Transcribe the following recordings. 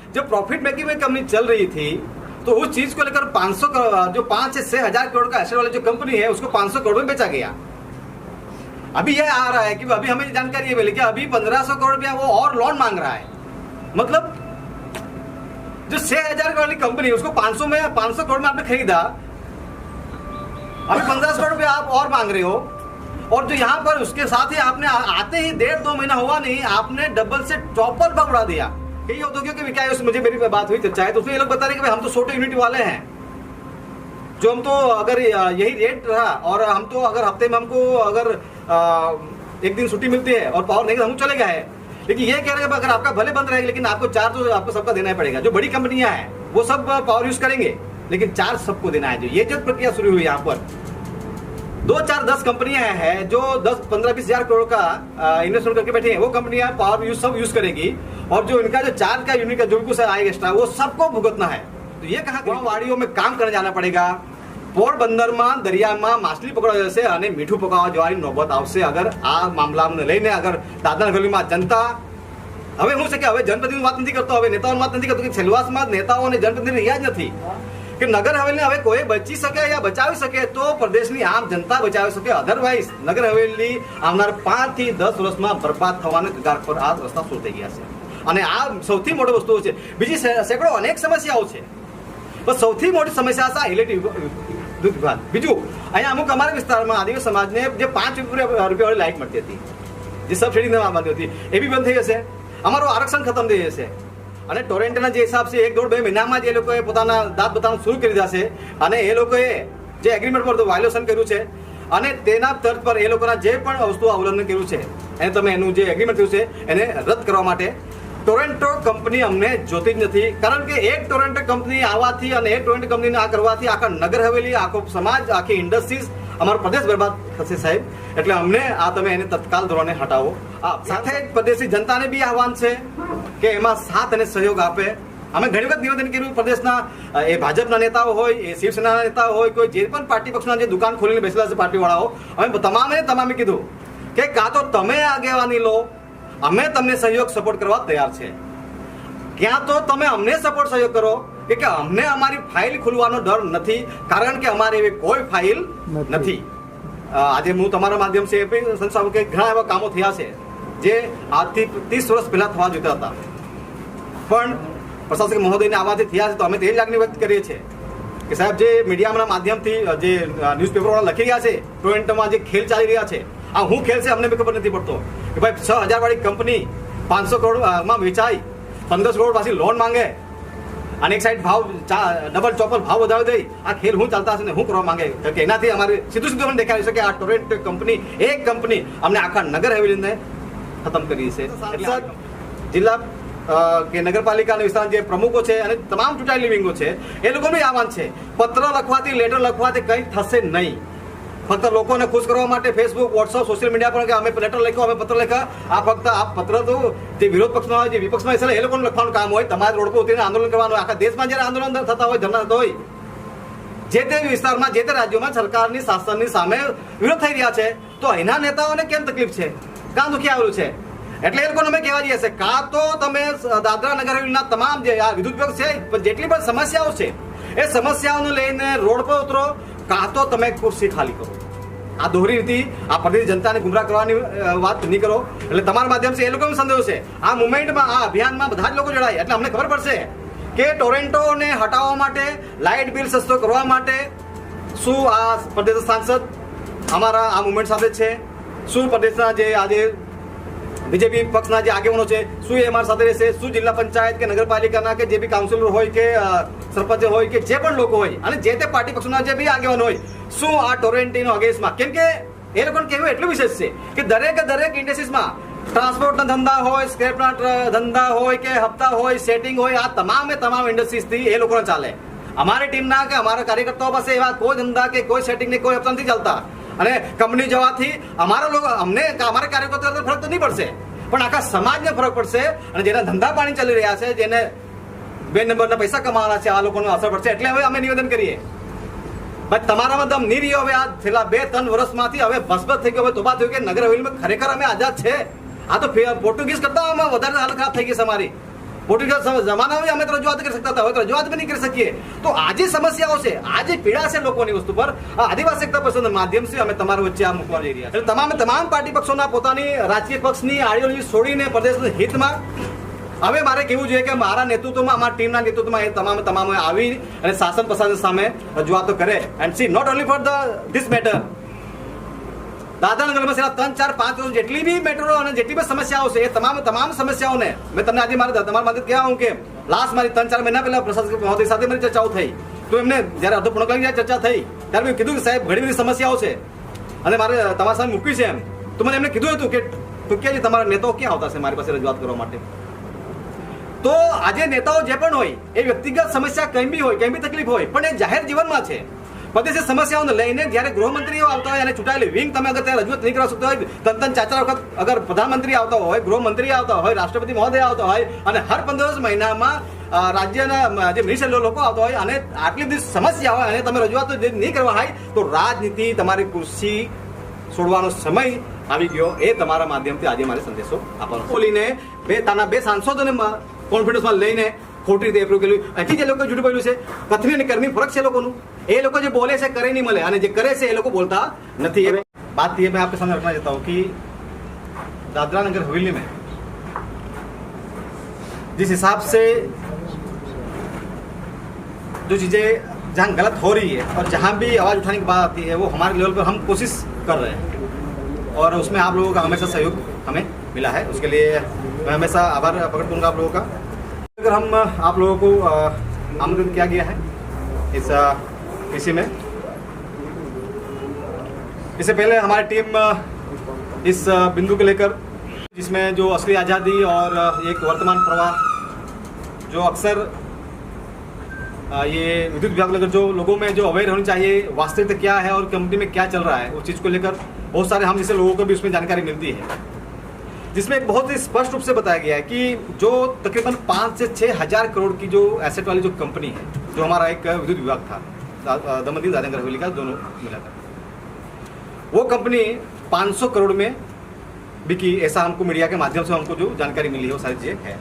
जो profit making में company चल रही थी, तो उस चीज को लेकर 500 जो 5 से 6,000 करोड़ का एसेट वाली जो कंपनी है उसको 500 करोड़ में बेचा गया। अभी यह आ रहा है कि अभी हमें जानकारी मिली कि अभी 1500 करोड़ रुपया वो और लोन मांग रहा है। मतलब जो 6,000 करोड़ वाली कंपनी उसको 500 करोड़ में आपने खरीदा, अभी 1500 करोड़ रुपया आप और मांग रहे हो। और जो यहाँ पर उसके साथ ही आपने आते ही 1.5-2 महीना हुआ नहीं, आपने डबल से ट्रिपल भाव उड़ा दिया। कई उद्योगों के विकास उसमें मुझे मेरी बात हुई चर्चा है, तो उसमें ये लोग बता रहे हैं कि भाई हम तो छोटे यूनिट वाले हैं, जो हम तो अगर यही रेट रहा और हम तो अगर हफ्ते में हमको अगर एक दिन छुट्टी मिलती है और पावर नहीं तो हम चले गए। लेकिन ये कह रहे हैं अगर आपका भले बंद रहेगा लेकिन आपको चार्ज तो आपको सबका देना ही पड़ेगा। जो बड़ी कंपनियां हैं वो सब पावर यूज करेंगे लेकिन चार्ज सबको देना है। ये जो प्रक्रिया शुरू हुई यहाँ पर 2-4-10 कंपनियां हैं जो 10-15-20 हजार करोड़ का इन्वेस्टमेंट करके बैठे हैं, वो कंपनियां पावर सब यूज करेगी और जो इनका जो चार्ज का यूनिट का जो कुछ आएगा एक्स्ट्रा वो सबको भुगतना है। तो ये कहा वाड़ियों में काम करने जाना पड़ेगा। पोरबंदर में दरिया में माछली पकड़वा जैसे અને મીઠું પકાવવા જવાની નોબત આવશે અગર આ મામલાને લઈને। અગર દાદરા નગરીમાં जनता હવે હું છે કે હવે જનપ્રતિનિધિની વાત નથી કરતો, હવે નેતાઓની વાત નથી કરતો કે છેલ્લાસમાં નેતાઓ અને જનપ્રતિનિધિ રહ્યા જ નથી કે નગર હવેલીને હવે કોઈ બચી શકે યા બચાવી શકે તો પ્રદેશની આમ જનતા બચાવી શકે। અધરવાઇઝ નગર હવેલી આવનાર 5 થી 10 વર્ષમાં બરબાદ થવાના કગાર પર આ રસ્તા શરૂ થઈ ગયા છે અને આ સૌથી મોટી વસ્તુ છે। બીજી સેંકડો અનેક સમસ્યાઓ છે, પણ સૌથી મોટી સમસ્યા છે ઇલેક્ટ્રિક વિભાગ। બીજું અહીંયા અમુક અમારા વિસ્તારમાં આદિવાસી સમાજને જે 5 રૂપિયા વાળી લાઇટ મળતી હતી, જે સબસિડી મળતી હતી, એ બી બંધ થઈ જશે। અમારું આરક્ષણ ખતમ થઈ જશે અને ટોરેન્ટના જે હિસાબ છે 1-1.5-2 મહિનામાં જ એ લોકોએ પોતાના દાંત બતાવવાનું શરૂ કરી દીધા છે અને એ લોકોએ જે એગ્રીમેન્ટ પર વાયોલેશન કર્યું છે અને તેના તર્ક પર એ લોકોના જે પણ વસ્તુ અવલંબન કર્યું છે એને તમે એનું જે એગ્રીમેન્ટ થયું છે એને રદ કરવા માટે ટોરેન્ટો કંપની અમને જોતી જ નથી। કારણ કે એક ટોરેન્ટો કંપની આવવાથી અને એક ટોરેન્ટો કંપનીને આ કરવાથી આખા નગર હવેલી, આખો સમાજ, આખી ઇન્ડસ્ટ્રીઝ, અમારો પ્રદેશ બરબાદ થશે સાહેબ। એટલે અમને આ તમે એને તત્કાલ ધોરણે હટાવો। આ સાથે પ્રદેશની જનતાને બી આહવાન છે કે એમાં સાથ અને સહયોગ આપે। અમે ઘણી વખત નિવેદન કર્યું પ્રદેશના એ ભાજપના નેતાઓ હોય, એ શિવસેનાના નેતાઓ હોય, કોઈ જે પણ પાર્ટી પક્ષના જે દુકાન ખોલીને બેસેલા છે પાર્ટીવાળાઓ, અમે તમામે કીધું કે કાં તો તમે આગેવાની લો, અમે તમને સહયોગ સપોર્ટ કરવા તૈયાર છે, ક્યાં તો તમે અમને સપોર્ટ સહયોગ કરો કે અમને અમારી ફાઇલ ખોલવાનો ડર નથી, કારણ કે અમારે એવી કોઈ ફાઇલ નથી। આજે હું તમારા માધ્યમથી એ બી સંસ્થાઓ કે ઘણા એવા કામો થયા છે જે આજથી 30 વર્ષ પહેલા થવા જોઈતા હતા, પણ પ્રશાસક મહોદયને આવવાથી થયા છે। તો અમે તે લાગણી વ્યક્ત કરીએ છીએ કે સાહેબ જે મીડિયાના માધ્યમથી જે ન્યૂઝપેપરવાળા લખી રહ્યા છે ટોરેન્ટોમાં જે ખેલ ચાલી રહ્યા છે, આ હું ખેલ છે અમને બી ખબર નથી પડતો કે ભાઈ 6,000 વાળી કંપની 500 કરોડમાં વેચાઈ 15 કરોડ પાછી લોન માંગે અને એક સાઈડ ભાવ ડબલ ચોપલ ભાવ વધાવી દઈ, આ ખેલ હું ચાલતા હશે ને હું કરવા માંગે કે એનાથી અમારે સીધું અમને દેખાડી છે કે આ ટોરેન્ટો કંપની એક કંપની અમને આખા નગર હવેલીને ખતમ કરી છે। જિલ્લા કે નગરપાલિકાના વિસ્તારના જે પ્રમુખો છે અને તમામ ચૂંટાયેલી વિંગો છે એ લોકોનું આહવાન છે પત્ર લખવાથી, લેટર લખવાથી કંઈ થશે નહીં। ફક્ત લોકોને ખુશ કરવા માટે ફેસબુક, વોટ્સઅપ, સોશિયલ મીડિયા પર કે અમે લેટર લખ્યો, અમે પત્ર લખ્યા, આ ફક્ત આ પત્ર તો જે વિરોધ પક્ષમાં હોય, જે વિપક્ષમાં છે એ લોકોનું લખવાનું કામ હોય। તમારે રોડ પર ઉતરીને આંદોલન કરવાનું હોય। આખા દેશમાં જ્યારે આંદોલન થતા હોય, ધરણા થતા હોય, જે તે વિસ્તારમાં, જે તે રાજ્યોમાં સરકારની શાસનની સામે વિરોધ થઈ રહ્યા છે, તો અહીંના નેતાઓને કેમ તકલીફ છે, કાં દુખી આવેલું છે? એટલે એ લોકોને અમે કહેવા જઈએ છે કાં તો તમે દાદરા નગર હવેલીના તમામ જે આ વિદ્યુત વિભાગ છે જેટલી પણ સમસ્યાઓ છે એ સમસ્યાઓને લઈને રોડ પર ઉતરો, કાં તો તમે ખુરશી ખાલી કરો। આ દોહરી રીતિ આ પ્રદેશ જનતાને ગુમરાહ કરવાની વાત નહીં કરો। એટલે તમારા માધ્યમથી એ લોકોનો સંદેશ છે આ મુવમેન્ટમાં, આ અભિયાનમાં બધા જ લોકો જોડાય એટલે અમને ખબર પડશે કે ટોરેન્ટોને હટાવવા માટે, લાઇટ બિલ સસ્તો કરવા માટે શું આ પ્રદેશ સાંસદ અમારા આ મુવમેન્ટ સાથે છે, શું પ્રદેશના જે આજે બીજેપી પક્ષના જે આગેવાનો છે શું એ અમારા સાથે રહેશે, શું જિલ્લા પંચાયત કે નગરપાલિકાના કે જે બી કાઉન્સિલર હોય કે સરપંચ હોય કે જે પણ લોકો હોય અને જે તે પાર્ટી પક્ષના જે બી આગેવાનો હોય, શું આ ટોરેન્ટોનો અગેન્સ્ટમાં? કેમ કે એ લોકોને કહેવું એટલું વિશેષ છે કે દરેક ઇન્ડસ્ટ્રીઝમાં ટ્રાન્સપોર્ટના ધંધા હોય, સ્ક્રેપના ધંધા હોય કે હપ્તા હોય, સેટિંગ હોય, આ તમામ ઇન્ડસ્ટ્રીઝથી એ લોકોને ચાલે। અમારી ટીમના કે અમારા કાર્યકર્તાઓ પાસે એવા કોઈ ધંધા કે કોઈ સેટિંગ ને કોઈ હપ્તા નથી ચાલતા અને કંપની જવાથી અમારા લોકો અમને અમારા કાર્યકર્તાઓ ફરક તો નહીં પડશે પણ આખા સમાજને ફરક પડશે અને જેના ધંધા પાણી ચાલી રહ્યા છે, જેને 2 નંબરના પૈસા કમાવાના છે, આ લોકોને અસર પડશે। એટલે હવે અમે નિવેદન કરીએ ભાઈ તમારામાં દમ નહીં રહ્યો। હવે આ છેલ્લા 2-3 વર્ષમાંથી હવે ભસભસ થઈ ગયો, હવે તોબા થયું કે નગર હવેલીમાં ખરેખર અમે આઝાદ છે। આ તો પોર્ટુગીઝ કરતા વધારે હાલત ખરાબ થઈ ગઈ છે અમારી। वोटिंग का जमाना में हमें तो रजूआत कर सकता था, तो रजूआत भी नहीं कर सकी है। तो आज समस्याओं से, आज पीड़ा से लोगों ने वस्तु पर आदिवासी एकता परिषद माध्यम से हमें તમારા વચ્ચે આ મૂકવા જઈ રહ્યા છે। તમામ પાર્ટી પક્ષોના પોતાની રાજકીય પક્ષની આઈડિયોલોજી છોડીને પ્રદેશના હિતમાં હવે મારે કેવું જોઈએ કે મારા નેતૃત્વમાં, અમારા ટીમના નેતૃત્વમાં એ તમામ આવી અને શાસન પ્રશાસન સામે રજૂઆતો કરે and see note only for this matter. દાદરાનગરમાં છેલ્લા 3, 4, 5 વર્ષ જેટલી બી મેટ્રો અને જેટલી બી સમસ્યાઓ છે એ તમામ સમસ્યાઓને મેં તમને આજે તમારા માટે કહેવા હું કે લાસ્ટ મારી 3-4 મહિના પહેલા પ્રશાસક મહોદય સાથે મારી ચર્ચાઓ થઈ, તો એમને જ્યારે અડધો પોણો કલાક ચર્ચા થઈ ત્યારે મેં કીધું કે સાહેબ ઘણી બધી સમસ્યાઓ છે અને મારે તમારા સામે મૂકી છે એમ। તો મને એમને કીધું હતું કે ટૂંકિયાજી તમારા નેતાઓ ક્યાં આવતા છે મારી પાસે રજૂઆત કરવા માટે। તો આજે નેતાઓ જે પણ હોય એ વ્યક્તિગત સમસ્યા કંઈ બી હોય, કંઈ બી તકલીફ હોય, પણ એ જાહેર જીવનમાં છે। પ્રદેશી સમસ્યાઓને લઈને જ્યારે ગૃહમંત્રીઓ આવતા હોય અને ચૂંટાયેલી વિંગ તમે અગર ત્યાં રજૂઆત નહીં કરવા શકતા હોય, 3-4 વખત અગર પ્રધાનમંત્રી આવતા હોય, ગૃહમંત્રી આવતા હોય, રાષ્ટ્રપતિ મહોદય આવતા હોય અને હર 15 મહિનામાં રાજ્યના જે મિનિસ્ટર લોકો આવતા હોય અને આટલી બધી સમસ્યા હોય અને તમે રજૂઆત નહીં કરવા હોય તો રાજનીતિ તમારી ખુરશી છોડવાનો સમય આવી ગયો। એ તમારા માધ્યમથી આજે મારે સંદેશો આપવાનો। બોલીને બે સાંસદોને કોન્ફિડન્સમાં લઈને ખોટી રીતે એપ્રુવ કર્યું। અહીંથી જે લોકો જૂઠું બોલ્યું છે, કથની અને કર્મી ફરક છે લોકોનું। એ લોકો જે બોલે છે કરે નહીં મળે અને જે કરે છે એ લોકો બોલતા નથી। है बात ये मैं आपके सामने रखना चाहता हूँ कि दादरा नगर हवेली में जिस हिसाब से जो चीज़ें जहाँ गलत हो रही है और जहाँ भी आवाज़ उठाने की बात आती है वो हमारे लेवल पर हम कोशिश कर रहे हैं और उसमें आप लोगों का हमेशा सहयोग हमें मिला है। उसके लिए मैं हमेशा आभार प्रकट करूँगा आप लोगों का। अगर हम आप लोगों को आमंत्रित किया गया है इस इसी में, इससे पहले हमारी टीम इस बिंदु को लेकर जिसमें जो असली आज़ादी और एक वर्तमान प्रवाह जो अक्सर ये विद्युत विभाग लेकर जो लोगों में जो अवेयर होनी चाहिए वास्तविकता क्या है और कंपनी में क्या चल रहा है, उस चीज़ को लेकर बहुत सारे हम जैसे लोगों को भी उसमें जानकारी मिलती है, जिसमें एक बहुत ही स्पष्ट रूप से बताया गया है कि जो तकरीबन 5 से 6 हज़ार करोड़ की जो एसेट वाली जो कंपनी है, जो हमारा एक विद्युत विभाग था दमन-दीव दादरा हवेली का दोनों मिलाकर, वो कंपनी 500 करोड़ में बिकी। ऐसा हमको मीडिया के माध्यम से हमको जो जानकारी मिली है वो सारी चीज़ें है।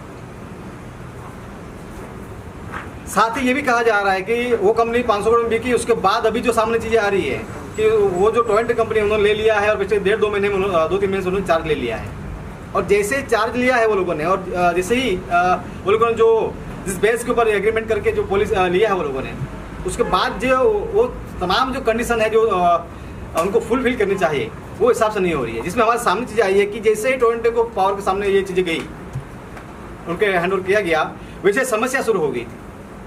साथ ही ये भी कहा जा रहा है कि वो कंपनी 500 करोड़ में बिकी, उसके बाद अभी जो सामने चीज़ें आ रही है कि वो जो टोरेंट कंपनी उन्होंने ले लिया है और पिछले 1.5-2 महीने में 2-3 महीने से उन्होंने चार्ज ले लिया है। और जैसे चार्ज लिया है वो लोगों ने और जैसे ही वो लोगों ने जो जिस बेस के ऊपर एग्रीमेंट करके जो पॉलिसी लिया है वो लोगों ने, उसके बाद जो वो तमाम जो कंडीशन है जो उनको फुलफिल करनी चाहिए वो हिसाब से नहीं हो रही है। जिसमें हमारे सामने चीज़ आई है कि जैसे ही टोरेंटो को पावर के सामने ये चीज़ें गई, उनके हैंड ओवर किया गया, वैसे समस्या शुरू हो गई।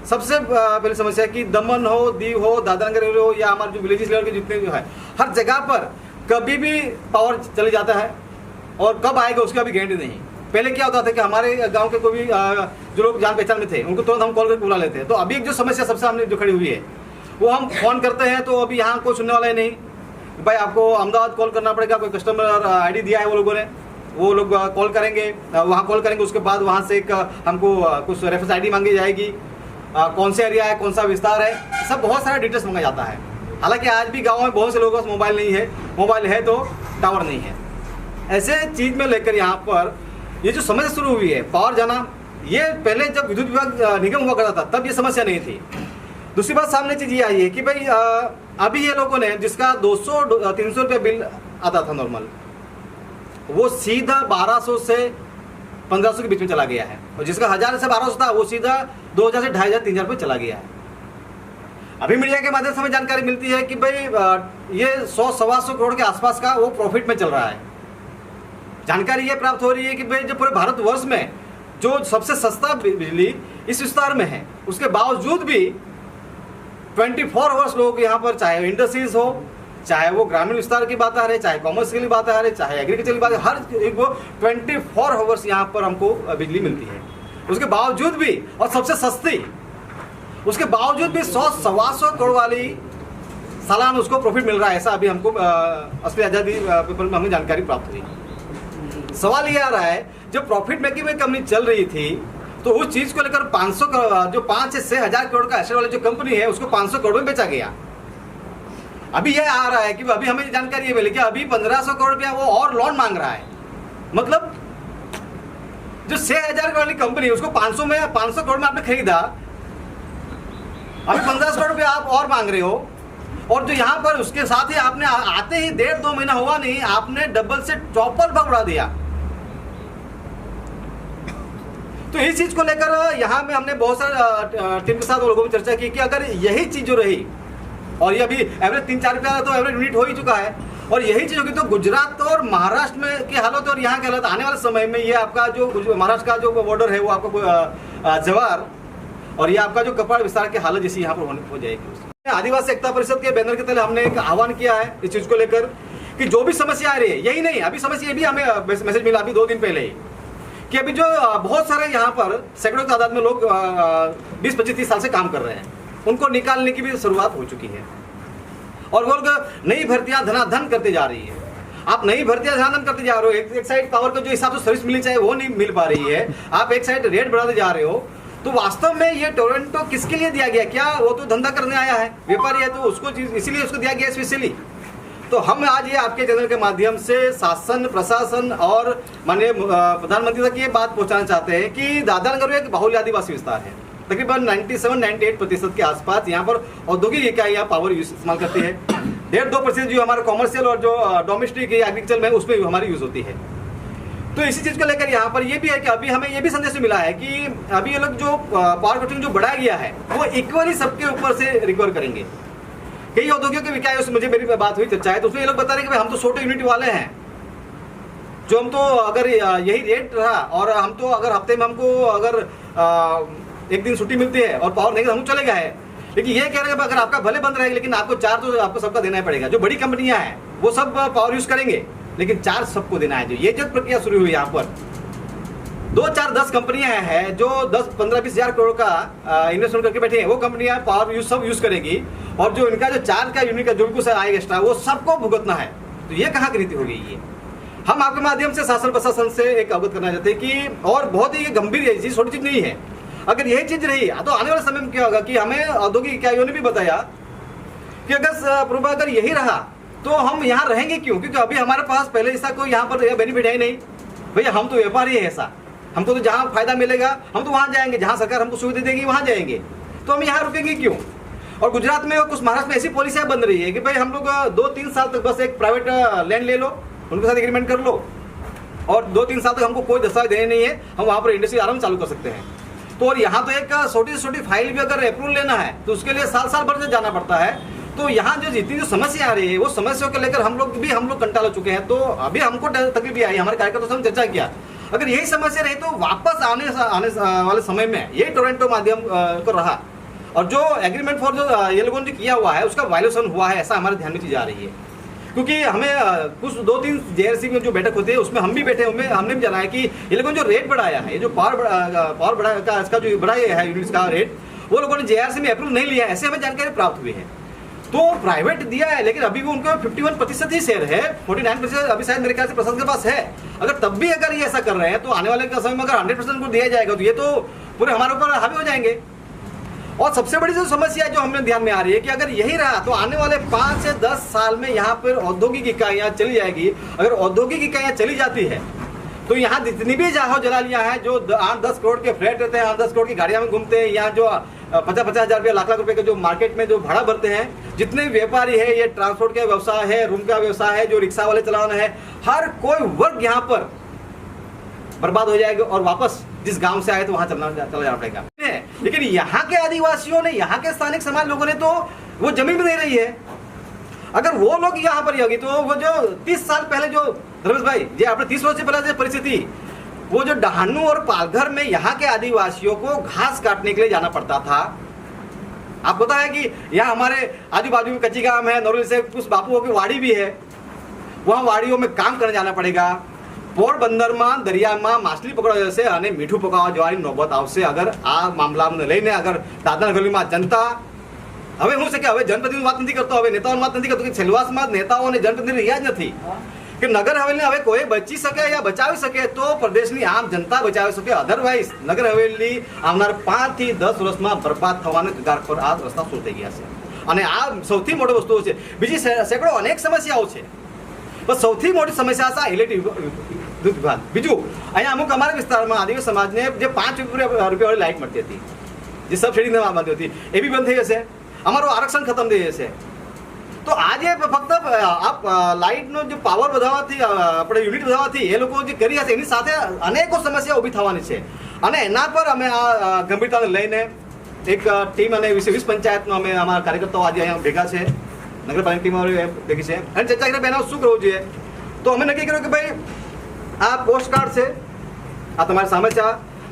सबसे पहली समस्या कि दमन हो, दीव हो, दादरा हो या हमारे जो विलेजेस लेवल के जितने जो है हर जगह पर कभी भी पावर चले जाता है और कब आएगा उसका भी गारंटी नहीं। पहले क्या होता था कि हमारे गांव के कोई भी जो लोग जान पहचान में थे उनको तुरंत हम कॉल करके बुला लेते हैं। तो अभी एक जो समस्या सबसे सामने जो खड़ी हुई है वो हम फ़ोन करते हैं तो अभी यहाँ कोई सुनने वाला ही नहीं। भाई आपको अहमदाबाद कॉल करना पड़ेगा, कोई कस्टमर आईडी दिया है वो लोगों ने, वो लोग कॉल करेंगे, वहाँ कॉल करेंगे, उसके बाद वहाँ से एक हमको कुछ रेफरेंस आईडी मांगी जाएगी, कौन सा एरिया है, कौन सा विस्तार है, सब बहुत सारा डिटेल्स मांगा जाता है। हालांकि आज भी गाँव में बहुत से लोगों के पास मोबाइल नहीं है, मोबाइल है तो टावर नहीं है। ऐसे चीज़ में लेकर यहाँ पर ये जो समस्या शुरू हुई है पावर जाना, ये पहले जब विद्युत विभाग निगम हुआ करता था तब ये समस्या नहीं थी। दूसरी बात सामने चीज़ ये आई है कि भाई अभी ये लोगों ने जिसका 200-300 रुपये बिल आता था नॉर्मल, वो सीधा 1200 से 1500 के बीच में चला गया है और जिसका 1000 से 1200 था वो सीधा 2000 से 2500-3000 रुपये चला गया है। अभी मीडिया के माध्यम से हमें जानकारी मिलती है कि भाई ये 100-125 करोड़ के आसपास का वो प्रॉफिट में चल रहा है। जानकारी ये प्राप्त हो रही है कि भाई जो पूरे भारतवर्ष में जो सबसे सस्ता बिजली इस विस्तार में है, उसके बावजूद भी 24 आवर्स लोग यहाँ पर, चाहे इंडस्ट्रीज हो, चाहे वो ग्रामीण विस्तार की बात आ रही है, चाहे कॉमर्स की बात आ रही है, चाहे एग्रीकल्चर की बात, हर एक वो 24 आवर्स यहाँ पर हमको बिजली मिलती है। उसके बावजूद भी और सबसे सस्ती, उसके बावजूद भी 100-125 करोड़ वाली सालाना उसको प्रॉफिट मिल रहा है। ऐसा अभी हमको असली आज़ादी पेपर में हमें जानकारी प्राप्त हुई। सवाल ये आ रहा है जब प्रॉफिट मेकिंग में कंपनी चल रही थी तो उस चीज को लेकर 500 जो 5 से 6 हज़ार करोड़ का एसेट वाली जो कंपनी है उसको 500 करोड़ में बेचा गया। अभी यह आ रहा है कि अभी हमें जानकारी ये मिली कि अभी 1500 करोड़ रुपया वो और लोन मांग रहा है। मतलब जो 6,000 वाली कंपनी उसको 500 करोड़ में आपने खरीदा, अभी 15 करोड़ रुपया आप और मांग रहे हो। और जो यहाँ पर उसके साथ ही आपने आते ही 1.5-2 महीना हुआ नहीं, आपने डबल से ट्रिपल भाव उड़ा दिया। तो इस चीज को लेकर यहाँ में हमने बहुत सारे टीम के साथ लोगों में चर्चा की कि अगर यही चीज जो रही, और ये अभी एवरेज 3-4 रुपया तो एवरेज यूनिट हो ही चुका है, और यही चीज होगी तो गुजरात और महाराष्ट्र में की हालत और यहाँ की हालत आने वाले समय में, ये आपका जो महाराष्ट्र का जो बॉर्डर है वो आपका जवार, और ये आपका जो कपड़ा विस्तार की हालत जैसी यहाँ पर हो जाएगी। आदिवासी एकता परिषद के बैनर के तले हमने एक आह्वान किया है इस चीज को लेकर कि जो भी समस्या आ रही है, यही नहीं अभी समस्या ये भी हमें मैसेज मिला अभी 2 दिन पहले ही कि अभी जो बहुत सारे यहाँ पर सैकड़ों तादाद में लोग 20-25-30 साल से काम कर रहे हैं, उनको निकालने की भी शुरुआत हो चुकी है। और वो लोग नई भर्तियां धनाधन करते जा रही है। आप नई भर्तियां धनाधन करते जा रहे हो, एक साइड पावर का जो हिसाब से सर्विस मिलनी चाहिए वो नहीं मिल पा रही है, आप एक साइड रेट बढ़ाते जा रहे हो। तो वास्तव में ये टोरंटो किसके लिए दिया गया? क्या वो तो धंधा करने आया है, व्यापारी है, तो उसको इसीलिए उसको दिया गया स्पेशली। तो हम आज ये आपके चैनल के माध्यम से शासन, प्रशासन और माननीय प्रधानमंत्री तक ये बात पहुंचाना चाहते हैं कि दादरा एक बहुल आदिवासी विस्तार है। तकरीबन 97-98% के आसपास यहाँ पर औद्योगिक इकाइयाँ पावर यूज इस्तेमाल करती है। 1.5-2% जो हमारा कॉमर्शियल और जो डोमेस्टिक एग्रीकल्चर में उसमें हमारी यूज होती है। तो इसी चीज को लेकर यहाँ पर ये भी है कि अभी हमें ये भी संदेश मिला है कि अभी ये लोग जो पावर कटिंग जो बढ़ाया गया है वो इक्वली सबके ऊपर से रिकवर करेंगे। कई औद्योगिकों के इकाइयों से मुझे मेरी बात हुई चर्चा है, तो उसमें ये लोग बता रहे हैं कि हम तो छोटे यूनिट वाले हैं, जो हम तो अगर यही रेट रहा और हम तो अगर हफ्ते में हमको अगर एक दिन छुट्टी मिलती है और पावर नहीं तो हम चले गए। लेकिन ये कह रहे हैं कि अगर आपका भले बंद रहेगा लेकिन आपको चार्ज तो आपको सबका देना ही पड़ेगा। जो बड़ी कंपनियां हैं वो सब पावर यूज करेंगे लेकिन चार्ज सबको देना है। जो ये जो प्रक्रिया शुरू हुई यहाँ पर 2-4-10 कंपनियां हैं जो 10-15-20 हजार करोड़ का इन्वेस्टमेंट करके बैठे हैं, वो कंपनियां पावर यूज सब यूज करेगी और जो इनका जो चार्ज का यूनिट का जो भी कुछ आएगा एक्स्ट्रा वो सबको भुगतना है। तो ये कहाँ की रीति हो गई? ये हम आपके माध्यम से शासन प्रशासन से एक अवगत करना चाहते हैं कि और बहुत ही गंभीर है, चीज छोटी चीज नहीं है। अगर यही चीज रही तो आने वाले समय में क्या होगा कि हमें औद्योगिक इकाइयों ने भी बताया कि अगर यही रहा तो हम यहाँ रहेंगे क्यों? क्योंकि अभी हमारे पास पहले ऐसा कोई यहाँ पर बेनिफिट है ही नहीं। भैया हम तो व्यापारी है, ऐसा हमको तो जहाँ फायदा मिलेगा हम तो वहाँ जाएंगे, जहाँ सरकार हमको सुविधा देगी वहाँ जाएंगे, तो हम यहाँ रुकेंगे क्यों? और गुजरात में कुछ महाराष्ट्र में ऐसी पॉलिसियाँ बन रही है कि भाई हम लोग 2-3 साल तक बस एक प्राइवेट लैंड ले लो, उनके साथ एग्रीमेंट कर लो और 2-3 साल तक हमको कोई दस्तावेज देने नहीं है, हम वहाँ पर इंडस्ट्री आराम चालू कर सकते हैं। तो और यहाँ तो एक छोटी से छोटी फाइल भी अगर अप्रूवल लेना है तो उसके लिए साल भर से जाना पड़ता है। तो यहाँ जो जितनी जो समस्या आ रही है वो समस्याओं को लेकर हम लोग कंटाल हो चुके हैं। तो अभी हमको तकलीफ भी आई, हमारे कार्यकर्ताओं से हम चर्चा किया अगर यही समस्या रही तो वापस आने वाले समय में यही टोरंटो माध्यम को रहा और जो एग्रीमेंट फॉर जो ये लोगों ने किया हुआ है उसका वायलेशन हुआ है, ऐसा हमारे ध्यान में चीज आ रही है। क्योंकि हमें कुछ 2-3 JRC में जो बैठक होती है उसमें हम भी बैठे, हमने भी जाना है कि ये लोगों ने जो रेट बढ़ाया है, जो पावर बढ़ाया का इसका जो बढ़ाया है यूनिट्स का रेट, वो लोगों ने JRC में अप्रूव नहीं लिया है, ऐसे हमें जानकारी प्राप्त हुई है। तो प्राइवेट दिया है लेकिन अभी भी उनका 51% ही शेयर है, 49% अभी शायद मेरे ख्याल से प्रशासन के पास है। अगर तब भी अगर ये ऐसा कर रहे हैं तो आने वाले समय में अगर 100% को दिया जाएगा तो ये तो पूरे हमारे ऊपर हावी हो जाएंगे। और सबसे बड़ी जो समस्या जो हमें ध्यान में आ रही है कि अगर यही रहा तो आने वाले 5 से 10 साल में यहाँ पर औद्योगिक इकाइयाँ चली जाएगी। अगर औद्योगिक इकाइयाँ चली जाती है तो यहाँ जितनी भी जलालियाँ हैं जो 8-10 करोड़ के फ्लैट रहते हैं, 8-10 करोड़ की गाड़ियाँ में घूमते हैं, यहाँ जो 50-50 हजार रुपया, लाख रुपए के जो मार्केट में जो भाड़ा भरते हैं, जितने व्यापारी है, ये ट्रांसपोर्ट का व्यवसाय है, रूम का व्यवसाय है, जो रिक्शा वाले चलाना है, हर कोई वर्ग यहाँ पर बर्बाद हो जाएगा और वापस जिस गांव से आए तो वहां चला जाना पड़ेगा। लेकिन यहाँ के आदिवासियों ने, यहाँ के स्थानिक समाज लोगों ने तो वो जमीन भी नहीं रही है। अगर वो लोग यहाँ पर होगी तो वो जो 30 साल पहले जो धर्मेश भाई जी आपने 30 वर्ष से पहले जो परिस्थिति, वो जो डहानू और पालघर में यहाँ के आदिवासियों को घास काटने के लिए जाना पड़ता था। आपको पता है कि यहाँ हमारे आजू बाजू में कच्ची गांव है, नौरल से कुछ बापुओं की वाड़ी भी है, वहाँ वाड़ियों में काम करने जाना पड़ेगा। पोरबंदर में दरिया में मछली पकड़ो जैसे अने मीठू पकावा जवानी नौबत आवशे अगर आ मामला में लईने अगर दादरा में जनता હવે હું છે કે હવે જનપ્રતિનિધિની વાત નથી કરતો, હવે નેતાઓની વાત નથી કરતો કે છેલ્વાસમાં નેતાઓ અને જનપ્રતિનિધિ રહ્યા જ નથી કે નગર હવેલી હવે કોઈ બચી શકે યા બચાવી શકે તો પ્રદેશની આમ જનતા બચાવી શકે। અધરવાઇઝ નગર હવેલી આવનાર 5 થી 10 વર્ષમાં બરબાદ થવાના કગાર પર આ રસ્તા શરૂ થઈ ગયા છે અને આ સૌથી મોટી વસ્તુ છે। બીજી સેંકડો અનેક સમસ્યાઓ છે, પણ સૌથી મોટી સમસ્યા છે ઇલેક્ટ્રિક વિદ્યુત વિભાગ. બીજું અહીંયા અમુક અમારા વિસ્તારમાં આદિવાસી સમાજને જે 5 રૂપિયાવાળી લાઇટ મળતી હતી, જે સબસિડી મળતી હતી, એ બી બંધ થઈ જશે. અમારું આરક્ષણ ખતમ થઈ જશે. તો આજે ફક્ત લાઇટનો જે પાવર વધારવાથી, આપણે યુનિટ વધારવાથી એ લોકો જે કરી હશે એની સાથે અનેકો સમસ્યા ઊભી થવાની છે. અને એના પર અમે આ ગંભીરતાને લઈને એક ટીમ અને 20 પંચાયતનો અમે અમારા કાર્યકર્તાઓ આજે અહીંયા ભેગા છે, નગરપાલિકા ટીમ ભેગી છે અને ચર્ચા કરીને બેનો શું કરવું જોઈએ. તો અમે નક્કી કર્યું કે ભાઈ આ પોસ્ટ કાર્ડ છે, આ તમારી સામે છે,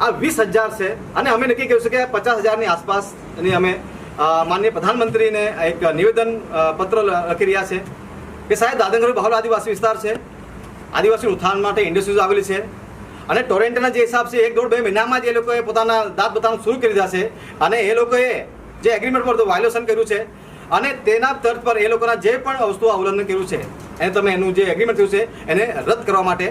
આ 20,000 છે અને અમે નક્કી કર્યું છે કે 50,000ની આસપાસની અમે માનનીય પ્રધાનમંત્રીને એક નિવેદન પત્ર લખી રહ્યા છે કે સાહેબ દાદનગર બહોળો આદિવાસી વિસ્તાર છે, આદિવાસી ઉત્થાન માટે ઇન્ડસ્ટ્રીઝ આવેલી છે અને ટોરેન્ટના જે હિસાબ છે 1-1.5-2 મહિનામાં જ એ લોકોએ પોતાના દાંત બતાવવાનું શરૂ કરી દીધા છે અને એ લોકોએ જે એગ્રીમેન્ટ પર વાયોલેશન કર્યું છે અને તેના તર્જ પર એ લોકોના જે પણ વસ્તુઓ ઉલ્લંઘન કર્યું છે એને તમે એનું જે એગ્રીમેન્ટ થયું છે એને રદ કરવા માટે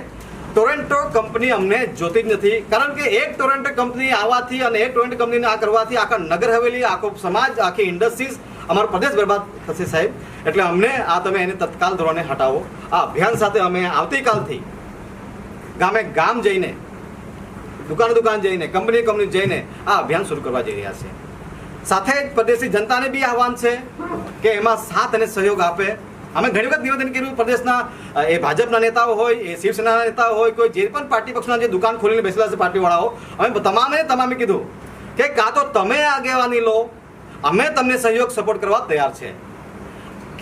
ટોરેન્ટો કંપની અમને જોતી જ નથી. કારણ કે એક ટોરેન્ટો કંપની આવવાથી અને એક ટોરેન્ટો કંપનીને આ કરવાથી આખા નગર હવેલી, આખો સમાજ, આખી ઇન્ડસ્ટ્રીઝ, અમારો પ્રદેશ બરબાદ થશે સાહેબ. એટલે અમને આ તમે એને તત્કાલ ધોરણે હટાવો. આ અભિયાન સાથે અમે આવતીકાલથી ગામે ગામ જઈને, દુકાન જઈને, કંપની જઈને આ અભિયાન શરૂ કરવા જઈ રહ્યા છે. સાથે જ પ્રદેશની જનતાને બી આહવાન છે કે એમાં સાથ અને સહયોગ આપે. અમે ઘણી વખત નિવેદન કર્યું પ્રદેશના એ ભાજપના નેતાઓ હોય, એ શિવસેનાના નેતાઓ હોય, કોઈ જે પણ પાર્ટી પક્ષના જે દુકાન ખોલીને બેસેલા છે પાર્ટીવાળાઓ, અમે તમામે કીધું કે કાં તો તમે આગેવાની લો, અમે તમને સહયોગ સપોર્ટ કરવા તૈયાર છે,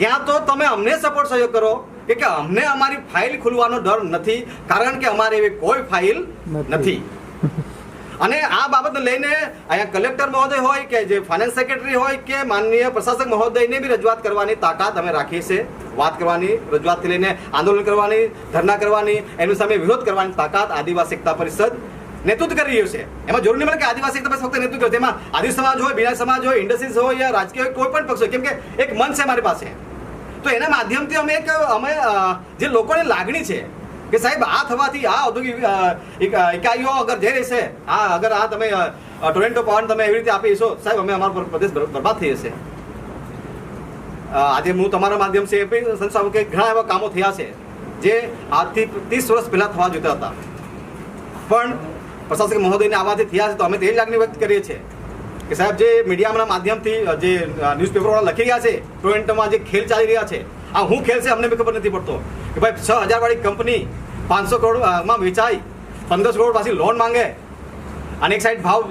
ક્યાં તો તમે અમને સપોર્ટ સહયોગ કરો કે અમને અમારી ફાઇલ ખોલવાનો ડર નથી, કારણ કે અમારે એવી કોઈ ફાઇલ નથી. અને આ બાબતને લઈને અહીંયા કલેક્ટર મહોદય હોય કે જે ફાઇનાન્સ સેક્રેટરી હોય કે માનનીય પ્રશાસક મહોદયને બી રજૂઆત કરવાની તાકાત અમે રાખીએ છીએ. વાત કરવાની, રજૂઆતથી લઈને આંદોલન કરવાની, ધરણા કરવાની, એની સામે વિરોધ કરવાની તાકાત આદિવાસી એકતા પરિષદ નેતૃત્વ કરી રહ્યું છે. એમાં જરૂર નહીં મળે કે આદિવાસી એકતા પરિષદ ફક્ત નેતૃત્વ કરે, તેમાં આદિ સમાજ હોય, બિના સમાજ હોય, ઇન્ડસ્ટ્રીઝ હોય યા રાજકીય હોય, કોઈ પણ પક્ષ હોય, કેમ કે એક મંચ છે અમારી પાસે. તો એના માધ્યમથી અમે જે લોકોની લાગણી છે કે સાહેબ આ થવાથી આ ઔદ્યોગિક ઇકાઈઓ અગર જઈ રહેશે, અગર આ તમે ટોરેન્ટો પાવર તમે એવી રીતે આપી છો સાહેબ, અમે અમારો પ્રદેશ બરબાદ થઈ જશે. આજે હું તમારા માધ્યમથી એ પણ સંસ્થાઓ કે ઘણા એવા કામો થયા છે જે આજથી 30 વર્ષ પહેલા થવા જોઈતા હતા, પણ પ્રશાસક મહોદયને આવવાથી થયા છે. તો અમે તે લાગણી વ્યક્ત કરીએ છીએ કે સાહેબ જે મીડિયાના માધ્યમથી જે ન્યૂઝપેપરવાળા લખી રહ્યા છે ટોરેન્ટોમાં જે ખેલ ચાલી રહ્યા છે, આ હું ખેલ છે અમને બી ખબર નથી પડતો કે ભાઈ 6,000 વાળી કંપની 500 કરોડમાં વેચાઈ 1500 કરોડ પાછી લોન માંગે અને એક સાઈડ ભાવ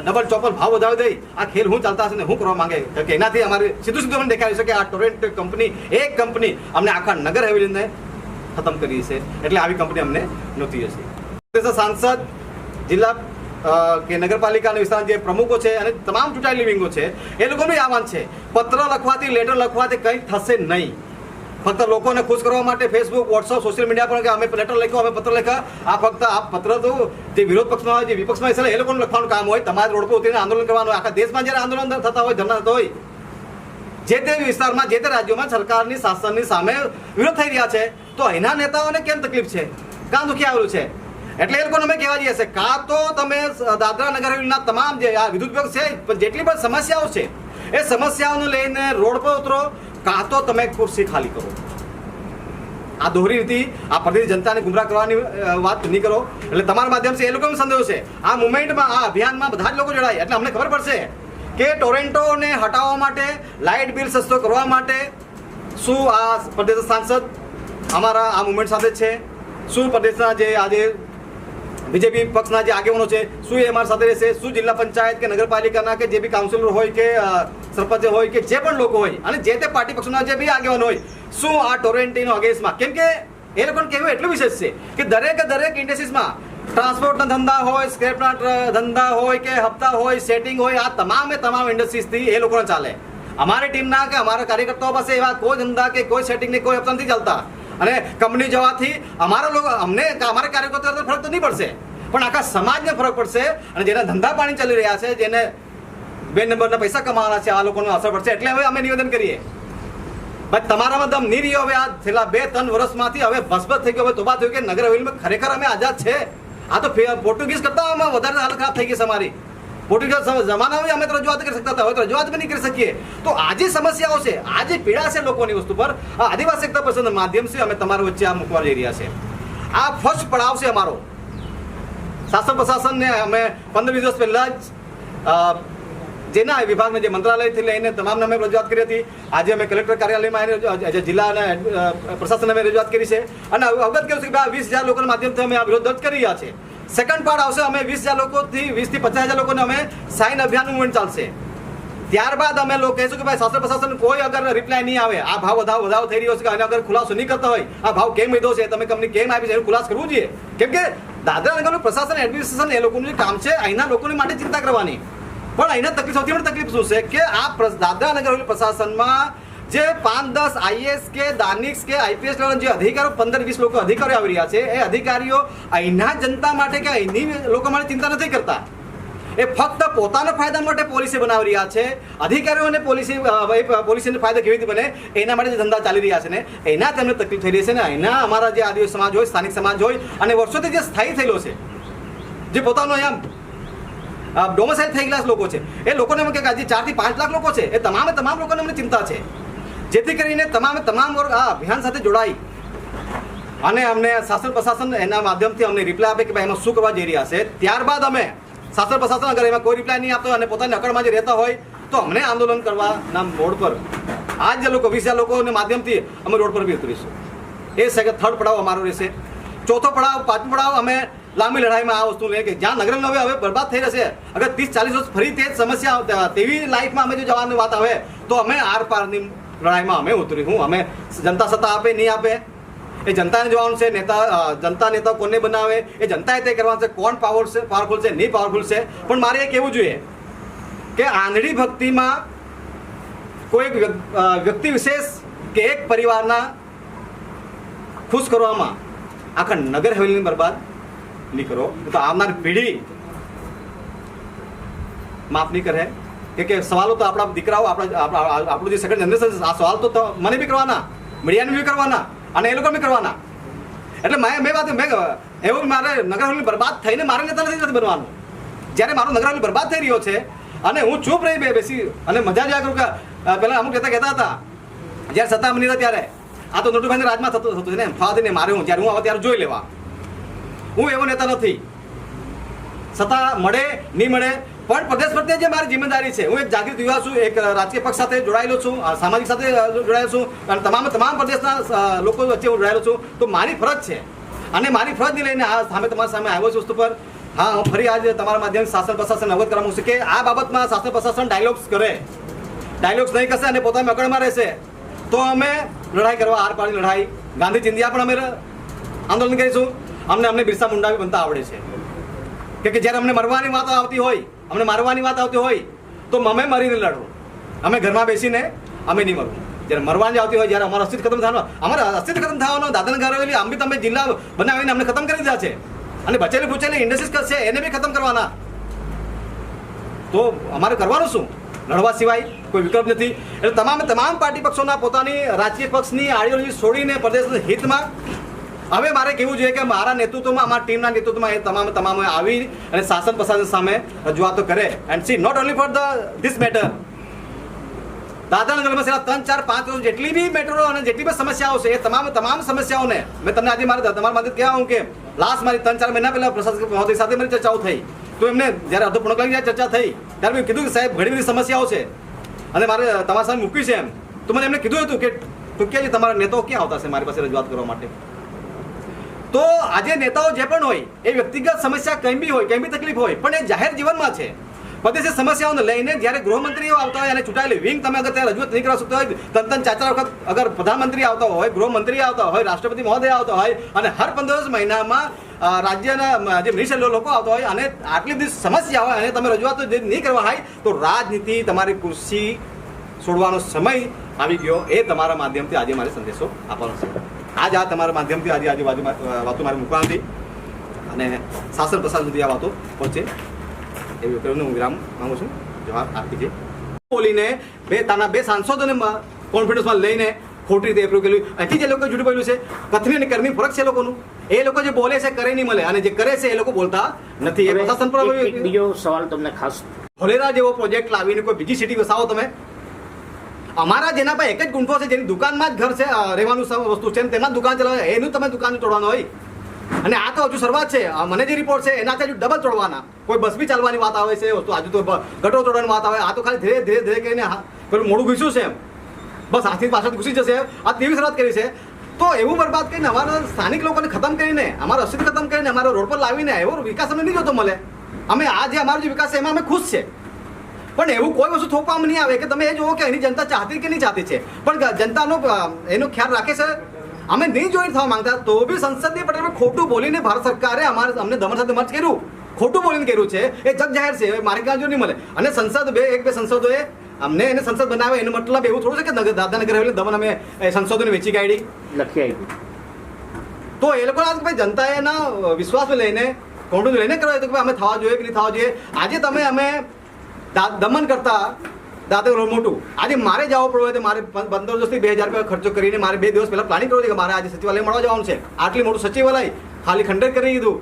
ડબલ ચોપલ ભાવ વધાવી દઈ. આ ખેલ હું ચાલતા હશે ને હું કરવા માંગે કે એનાથી અમારે સીધું અમને દેખાયું છે કે આ ટોરેન્ટ કંપની, એક કંપની અમને આખા નગર હવેલીને ખતમ કરી છે. એટલે આવી કંપની અમને નહોતી હશે. સાંસદ, જિલ્લા કે નગરપાલિકાના વિસ્તારના જે પ્રમુખો છે અને તમામ ચૂંટાયેલી વિંગો છે એ લોકોનું આહવાન છે, પત્ર લખવાથી, લેટર લખવાથી કંઈ થશે નહીં. ફક્ત લોકોને ખુશ કરવા માટે ફેસબુક, વોટ્સઅપ, સોશિયલ મીડિયા પર કે અમે લેટર લખ્યો, અમે પત્ર લખ્યા, આ ફક્ત આ પત્ર તો જે વિરોધ પક્ષમાં હોય, જે વિપક્ષમાં છે એ લોકોનું લખવાનું કામ હોય. તમારે રોડ પર ઉતરીને આંદોલન કરવાનું. આખા દેશમાં જ્યારે આંદોલન થતા હોય, ધરણા થતા હોય, જે તે વિસ્તારમાં, જે તે રાજ્યોમાં સરકારની શાસનની સામે વિરોધ થઈ રહ્યા છે, તો એના નેતાઓને કેમ તકલીફ છે, કાં દુખી આવેલું છે? એટલે એ લોકોને અમે કહેવા જઈએ છે કાં તો તમે દાદરા નગર હવેલીના તમામ જે આ વિદ્યુત વિભાગ છે, પણ જેટલી પણ સમસ્યાઓ છે એ સમસ્યાઓને લઈને રોડ પર ઉતરો, કાં તો તમે ખુરશી ખાલી કરો. આ દોહરી રીતિ આ પ્રદેશ જનતાને ગુમરાહ કરવાની વાત નહીં કરો. એટલે તમારા માધ્યમથી એ લોકોનો સંદેશ છે, આ મુવમેન્ટમાં, આ અભિયાનમાં બધા જ લોકો જોડાય એટલે અમને ખબર પડશે કે ટોરેન્ટોને હટાવવા માટે, લાઇટ બિલ સસ્તો કરવા માટે શું આ પ્રદેશ સાંસદ અમારા આ મુવમેન્ટ સાથે છે, શું પ્રદેશના જે આજે બીજેપી પક્ષના જે આગેવાનો છે શું એ અમારા સાથે રહેશે, શું જિલ્લા પંચાયત કે નગરપાલિકાના કે જે બી કાઉન્સિલર હોય કે સરપંચ હોય કે જે પણ લોકો હોય અને જે તે પાર્ટી પક્ષના જે બી આગેવાનો હોય, શું આ ટોરેન્ટોનો અગેન્સ્ટમાં, કેમ કે એ લોકોને કહેવું એટલું વિશેષ છે કે દરેક ઇન્ડસ્ટ્રીઝમાં ટ્રાન્સપોર્ટના ધંધા હોય, સ્ક્રેપના ધંધા હોય કે હપ્તા હોય, સેટિંગ હોય, આ તમામ ઇન્ડસ્ટ્રીઝથી એ લોકોને ચાલે. અમારી ટીમના કે અમારા કાર્યકર્તાઓ પાસે એવા કોઈ ધંધા કે કોઈ સેટિંગ ને કોઈ હપ્તા નથી ચાલતા. અને કંપની જવાથી અમારા લોકો અમારા કાર્યકર્તાઓ ફરક તો નહીં પડશે, પણ આખા સમાજને ફરક પડશે. અને જેના ધંધા પાણી ચાલી રહ્યા છે, જેને 2 નંબરના પૈસા કમાવાના છે, આ લોકોને અસર પડશે. એટલે હવે અમે નિવેદન કરીએ ભાઈ તમારામાં દમ નહીં રહ્યો. હવે આ છેલ્લા 2-3 વર્ષમાંથી હવે ભસભસ થઈ ગયો, હવે તોબા થયું કે નગર હવેલીમાં ખરેખર અમે આઝાદ છે. આ તો પોર્ટુગીઝ કરતા અમે વધારે હાલત ખરાબ થઈ ગઈ છે અમારી. પોર્ટુગીઝ જમાનામાં અમે તો રજૂઆત કરી શકતા હતા, હવે તો રજૂઆત બી નહીં કરી શકીએ. તો આજે સમસ્યાઓ છે, આજે પીડા છે લોકોની વસ્તુ પર, આ આદિવાસી એકતા પરિષદના માધ્યમથી અમે તમારા વચ્ચે આ મૂકવા જઈ રહ્યા છે. આ ફર્સ્ટ પડાવ છે અમારો. શાસન પ્રશાસનને અમે 15-20 દિવસ પહેલા જ જેના વિભાગને જે મંત્રાલયથી લઈને તમામને અમે રજૂઆત કરી હતી. આજે અમે કલેક્ટર કાર્યાલયમાં જિલ્લા અને પ્રશાસન અમે રજૂઆત કરી છે અને અવગત કર્યું છે કે 20,000 લોકોના માધ્યમથી અમે આ વિરોધ દર્જ કરી રહ્યા છે. સેકન્ડ પાર્ટ આવશે, અમે 20,000 લોકોથી 20,000 થી 50,000 લોકોને અમે સાઇન અભિયાન મુવમેન્ટ ચાલશે. ત્યારબાદ અમે લોકો કહીશું કે ભાઈ શાસન પ્રશાસન કોઈ અગર રિપ્લાય નહીં આવે, આ ભાવ વધારો થઈ રહ્યો છે કે આને અગર ખુલાસો નહીં કરતા હોય, આ ભાવ કેમ વધ્યો છે, તમે કંપની કેમ આપી છે એનું ખુલાસ કરવું જોઈએ. કેમ કે દાદરા નગરનું પ્રશાસન એડમિનિસ્ટ્રેશન એ લોકોનું જે કામ છે અહીંના લોકોની માટે ચિંતા કરવાની. પણ અહીંના તકલીફ સૌથી મોટી તકલીફ શું છે કે આ દાદરા નગર પ્રશાસનમાં જે 5-10 આઈએએસ કે દાનિક્સ કે આઈપીએસ લેવલના જે અધિકારીઓ 15-20 લોકો અધિકારીઓ આવી રહ્યા છે, એ અધિકારીઓ અહીંના જનતા માટે કે અહીંની લોકો માટે ચિંતા નથી કરતા. એ ફક્ત પોતાના ફાયદા માટે પોલિસી બનાવી રહ્યા છે. અધિકારીઓને પોલિસીને ફાયદો કેવી રીતે બને એના માટે જે ધંધા ચાલી રહ્યા છે ને એના તેમને તકલીફ થઈ રહી છે. ને અહીંના અમારા જે આદિવાસી સમાજ હોય, સ્થાનિક સમાજ હોય અને વર્ષોથી જે સ્થાયી થયેલો છે, જે પોતાનો અહીંયા ડોમેસાઇલ થઈ ગયેલા લોકો છે, એ લોકોને એમ કે આજે 4 થી 5 લાખ લોકો છે, એ તમામ લોકોને અમને ચિંતા છે. જેથી કરીને તમામ વર્ગ આ અભિયાન સાથે જોડાઈ અને અમને શાસન પ્રશાસન એના માધ્યમથી અમને રિપ્લાય આપે કે ભાઈ એમાં શું કરવા જઈ રહ્યા છે. ત્યારબાદ અમે શાસન પ્રશાસન અગર એમાં કોઈ રિપ્લાય નહીં આપતો અને પોતાની અકડમાં જે રહેતા હોય તો અમને આંદોલન કરવાના મોડ પર આ જે લોકો 20,000 લોકોના માધ્યમથી અમે રોડ પર બી ઉતરીશું. એ થર્ડ પડાવ અમારો રહેશે. ચોથો પડાવ, પાંચમો પડાવ અમે લાંબી લડાઈમાં આ વસ્તુ લઈએ કે જ્યાં નગરન હવે બરબાદ થઈ રહેશે, અગર 30-40 વર્ષ ફરી તે જ સમસ્યા તેવી લાઈફમાં અમે જો જવાની વાત આવે તો અમે આર પારની લડાઈમાં અમે ઉતરીશું. અમે જનતા સત્તા આપે નહીં આપે એ જનતાને જોવાનું છે. જનતા નેતા કોને બનાવે એ જનતાએ તે કરવાનું છે. કોણ પાવરફુલ છે નહીં પાવરફુલ છે. પણ મારે એ કહેવું જોઈએ કે આંધળી ભક્તિમાં કોઈ વ્યક્તિ વિશેષ કે એક પરિવારના ખુશ કરવામાં આખા નગર હવેલીને બરબાદ નહીં કરો. તો આવનાર પેઢી માફ નહીં કરે કે સવાલો તો આપણા દીકરાઓ આપણું જે સેકન્ડ જનરેશન આ સવાલ તો મને બી કરવાના, મીડિયાને બી કરવાના અને એ લોકો બી કરવાના. એટલે મેં વાત એવું મારે નગર હવેલી બરબાદ થઈને મારે નેતા નથી બનવાનું. જ્યારે મારું નગર હવેલી બરબાદ થઈ રહ્યો છે અને હું ચૂપ રહી બેસી અને મજા જ કરું કે પહેલાં અમુક કહેતા હતા જ્યારે સત્તા બની હતા ત્યારે આ તો નટુભાઈને રાજમાં થતું છે ને ફાદીને મારે હું જ્યારે હું આવે ત્યારે જોઈ લેવા. હું એવો નેતા નથી. સત્તા મળે નહીં મળે પણ પ્રદેશ પ્રત્યે જે મારી જિમ્મેદારી છે, હું એક જાગૃત યુવા છું, એક રાજકીય પક્ષ સાથે જોડાયેલો છું, સામાજિક સાથે જોડાયેલો છું અને તમામ પ્રદેશના લોકો વચ્ચે હું જોડાયેલો છું. તો મારી ફરજ છે અને મારી ફરજને લઈને આ તમારી સામે આવ્યો છું વસ્તુ પર. હા, હું ફરી આજે તમારા માધ્યમથી શાસન પ્રશાસન અવગત કરાવું છું કે આ બાબતમાં શાસન પ્રશાસન ડાયલોગ્સ નહીં કરશે અને પોતાની અકડમાં રહેશે તો અમે લડાઈ કરવા આર પારની લડાઈ, ગાંધી ચિંધ્યા પણ અમે આંદોલન કરીશું. અમને બિરસા મુંડા બી બનતા આવડે છે કે જ્યારે અમને મરવાની વાત આવતી હોય તો અમે મરીને લડવું. અમે ઘરમાં બેસીને અમે નહીં મરવું. જ્યારે મરવાની આવતી હોય, જ્યારે અમારું અસ્તિત્વ ખતમ થવાનો દાદનગર હવેલી આમ બી તમે જિલ્લા બનાવીને અમને ખતમ કરી દીધા છે અને બચેલી પૂછેલી ઇન્ડસ્ટ્રીઝ કરશે એને બી ખતમ કરવાના. તો અમારે કરવાનું શું? લડવા સિવાય કોઈ વિકલ્પ નથી. એટલે તમામ પાર્ટી પક્ષોના પોતાની રાજકીય પક્ષની આઈડિયોલોજી છોડીને પ્રદેશના હિતમાં હવે મારે કહેવું જોઈએ કે મારા નેતૃત્વમાં, અમારા ટીમના નેતૃત્વમાં એ તમામ આવી અને શાસન પ્રશાસન સામે રજૂઆતો કરે. And see note only for this matter. દાદરાનગરમાં 3, 4, 5 વર્ષ જેટલી બી મેટરો અને જેટલી બી સમસ્યાઓ છે એ તમામ સમસ્યાઓને મેં તમને આજે તમારા માટે કહેવા હું કે લાસ્ટ મારી 3-4 મહિના પહેલા પ્રશાસક મહોદય સાથે મારી ચર્ચાઓ થઈ. તો એમને જ્યારે અડધો પોણો કલાક ચર્ચા થઈ ત્યારે મેં કીધું કે સાહેબ ઘણી બધી સમસ્યાઓ છે અને મારે તમારા સામે મૂકી છે એમ. તો મને એમને કીધું હતું કે ટૂંકિયાજી તમારા નેતાઓ ક્યાં આવતા છે મારી પાસે રજૂઆત કરવા માટે. તો આજે નેતાઓ જે પણ હોય એ વ્યક્તિગત સમસ્યા કંઈ બી હોય, કંઈ બી તકલીફ હોય, પણ એ જાહેર જીવનમાં છે. પ્રદેશી સમસ્યાઓને લઈને જ્યારે ગૃહમંત્રીઓ આવતા હોય અને ચૂંટાયેલી વિંગ તમે અગર ત્યાં રજૂઆત નહીં કરવા શકતા હોય, 3-4 વખત અગર પ્રધાનમંત્રી આવતા હોય, ગૃહમંત્રી આવતા હોય, રાષ્ટ્રપતિ મહોદય આવતા હોય અને હર 15 મહિનામાં રાજ્યના જે મિનિસ્ટર લોકો આવતા હોય અને આટલી બધી સમસ્યા હોય અને તમે રજૂઆતો નહીં કરવા હોય તો રાજનીતિ તમારી ખુરશી છોડવાનો સમય આવી ગયો. એ તમારા માધ્યમથી આજે મારે સંદેશો આપવાનો છે. આજ આ તમારા માધ્યમથી આજે વાતો મારે મૂકવા હતી અને શાસન પ્રશાસન સુધી આ વાતો પહોંચે એવી કરીને હું વિરામ માંગુ છું. જવાબ આપી છે બોલીને બે સાંસદોને કોન્ફિડન્સમાં લઈને ખોટી રીતે એપ્રુવ કર્યું. અહીંથી જે લોકો જૂઠું બોલ્યું છે, કથની અને કર્મી ફરક છે લોકોનું. એ લોકો જે બોલે છે કરે નહીં મળે અને જે કરે છે એ લોકો બોલતા નથી. એ પ્રશાસન પર બીજો સવાલ તમને ખાસ, ધોલેરા જેવો પ્રોજેક્ટ લાવીને કોઈ બીજી સિટી વસાવો તમે. અમારા જેના પાસે એક જ ગુંઠો છે, જેની દુકાનમાં જ ઘર છે, રહેવાનું વસ્તુ છે, તેમાં દુકાન ચલાવે, એનું તમે દુકાન તોડવાનું હોય. અને આ તો હજુ શરૂઆત છે. મને જે રિપોર્ટ છે એનાથી હજુ ડબલ તોડવાના. કોઈ બસ બી ચાલવાની વાત આવે છે, તો હજુ તો ગટરો તોડવાની વાત આવે. આ તો ખાલી ધીરે ધીરે ધીરે કરીને પેલું મોડું ઘૂસ્યું છે એમ, બસ હાથની પાછળ ઘૂસી જશે. આ તેવી શરૂઆત કરી છે. તો એવું બરબાદ કરીને અમારા સ્થાનિક લોકોને ખતમ કરીને, અમારા અસ્તિત્વ ખતમ કરીને, અમારા રોડ પર લાવીને એવો વિકાસ અમને નહીં જોતો મળે. અમે આ જે અમારો જે વિકાસ છે એમાં અમે ખુશ છે, પણ એવું કોઈ વસ્તુ થોપવામાં નહીં આવે કે તમે એ જુઓ કે એની જનતા ચાહતી કે નહીં ચાહતી છે, પણ જનતાનો એનો ખ્યાલ રાખે છે. અમે નહીં જોઈન થવા માંગતા, તો બી સંસદીય પટેલ ખોટું બોલીને ભારત સરકારે અમને દમણ સાથે મર્જ કર્યું, ખોટું બોલીને કર્યું છે. એ જગ જાહેર છે, મારી કાંજો નહીં મળે. અને સંસદ એક બે સંસદોએ અમને એને સંસદ બનાવે, એનો મતલબ એવું થોડું છે કે દાદાનગર હવેલી દમણ અમે સંસદોને વેચી કાઢી, લખી આપ્યું. તો એ લોકો ભાઈ જનતાએ એના વિશ્વાસ લઈને કોન્ડું લઈને કરવા કે અમે થવા જોઈએ કે નહીં થવા જોઈએ. આજે તમે અમે દમન કરતા દાદા મોટું, આજે મારે જવું પડવું હોય તો મારે 1500 થી 2000 રૂપિયા ખર્ચો કરીને મારે 2 દિવસ પહેલા પ્લાનિંગ કરવું છે કે મારે આજે સચિવાલય મળવા જવાનું છે. આટલી મોટું સચિવાલય ખાલી ખંડેર કરી દીધું.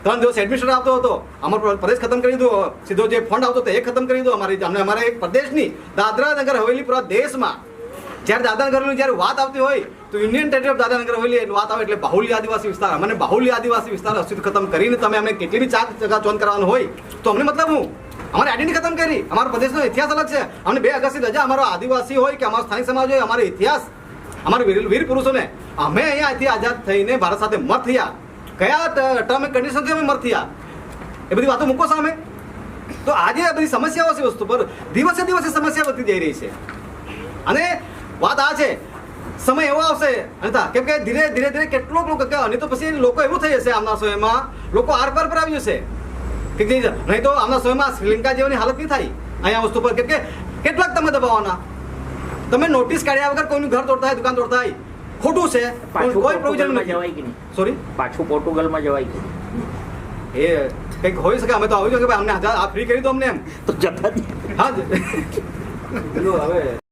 3 દિવસ એડમિશન આવતો હતો, અમારો પ્રદેશ ખતમ કરી દીધો, સીધો જે ફંડ આવતો હતો એ ખતમ કરી દીધો. અમારે એક પ્રદેશની દાદરા નગર હવેલી પૂરા દેશમાં જ્યારે દાદરાનગર હવેલી જ્યારે વાત આવતી હોય તો union territory of Dadra Nagar Haveli વાત આવે એટલે બાહુલ્ય આદિવાસી વિસ્તાર. અમને બાહુલ્ય આદિવાસી વિસ્તાર અસ્તિત્વ ખતમ કરીને તમે અમને કેટલી બી ચગાચોંધ કરવાનું હોય તો અમને મતલબ હું અમારી આઈડેન્ટિટી ખતમ કરી. અમારા પ્રદેશનો ઇતિહાસ અલગ છે. અમને 2 ઓગસ્ટની રજા અમારો આદિવાસી હોય કે અમારો સ્થાનિક સમાજ હોય, અમારો ઇતિહાસ, અમારા વીર પુરુષોને અમે અહીંયાથી આઝાદ થઈને ભારત સાથે મત થયા, કયા ટર્મ એન્ડ કન્ડિશનથી અમે મત થયા, એ બધી વાતો મૂકો સામે. તો આજે આ બધી સમસ્યાઓ છે, વસ્તુ પર દિવસે દિવસે સમસ્યા વધતી જઈ રહી છે. અને વાત આ છે, સમય એવો આવશે અનિતા, કેમ કે ધીરે ધીરે ધીરે કેટલોક લોકો અને તો પછી લોકો એવું થઈ જશે આમના સમયમાં, લોકો આર પાર પર આવી જશે કે નહીં તો આમના સમયમાં શ્રીલંકા જેવાની હાલત નહીં થાય અહીંયા વસ્તુ પર. કેમ કે કેટલાક તમે દબાવવાના, તમે નોટિસ કાઢ્યા વગર કોઈનું ઘર તોડતા હોય, દુકાન તોડતા હોય, ખોટું છે. કોઈ પ્રોવિઝન જવાય કે નહીં? સોરી, પાછું પોર્ટુગલમાં જવાય કે એ કંઈક હોઈ શકે. અમે તો આવી કે ભાઈ અમને આ ફ્રી કરી દો અમને એમ તો જતા હા હવે